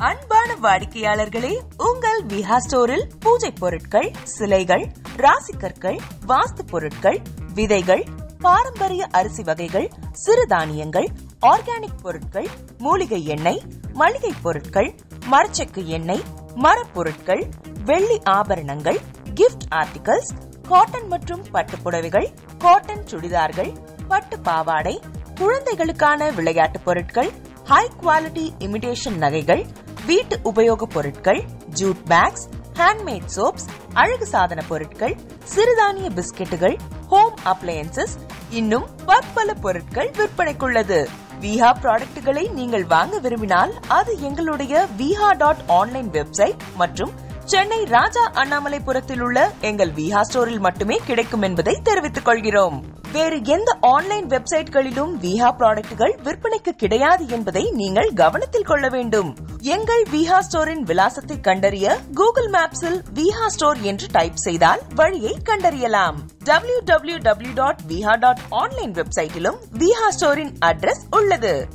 அன்பான வாடிக்கையாளர்களே, உங்கள் விஹா ஸ்டோரில் பூஜை பொருட்கள், சிலைகள், ராசிக்கற்கள், வாஸ்து பொருட்கள், விதைகள், பாரம்பரிய அரிசி வகைகள், சிறுதானியங்கள், ஆர்கானிக் பொருட்கள், மூலிகை எண்ணெய், மளிகை பொருட்கள், மரச்செக்கு எண்ணெய், மரப்பொருட்கள், வெள்ளி ஆபரணங்கள், கிஃப்ட் ஆர்டிகல்ஸ், காட்டன் மற்றும் பட்டு புடவைகள், காட்டன் சுடிதார்கள், பட்டு பாவாடை, குழந்தைகளுக்கான விளையாட்டு பொருட்கள், ஹை குவாலிட்டி இமிடேஷன் நகைகள், வீட்டு உபயோக பொருட்கள், ஜூட் பேக்ஸ், ஹேண்ட்மேட் சோப்ஸ், அழகு சாதன பொருட்கள், சிறுதானிய பிஸ்கெட்டுகள், ஹோம் அப்ளையன்சஸ், இன்னும் பற்பல பொருட்கள் விற்பனைக்குள்ளது. விஹா ப்ராடக்ட்களை நீங்கள் வாங்க விரும்பினால் அது எங்களுடைய viha.online வெப்சைட் மற்றும் சென்னை ராஜா அண்ணாமலைபுரத்தில் உள்ள எங்கள் விஹா ஸ்டோரில் மட்டுமே கிடைக்கும் என்பதை தெரிவித்துக் கொள்கிறோம். வேறு எந்த ஆன்லைன் வெப்சைட்களிலும் விஹா ப்ராடக்ட்கள் விற்பனைக்கு கிடையாது என்பதை நீங்கள் கவனத்தில் கொள்ள வேண்டும். எங்கள் விஹா ஸ்டோரின் விலாசத்தை கண்டறிய கூகுள் மேப்ஸில் விஹா ஸ்டோர் என்று டைப் செய்தால் வழியை கண்டறியலாம். www.viha.online வெப்சைட்டிலும் விஹா ஸ்டோரின் அட்ரஸ் உள்ளது.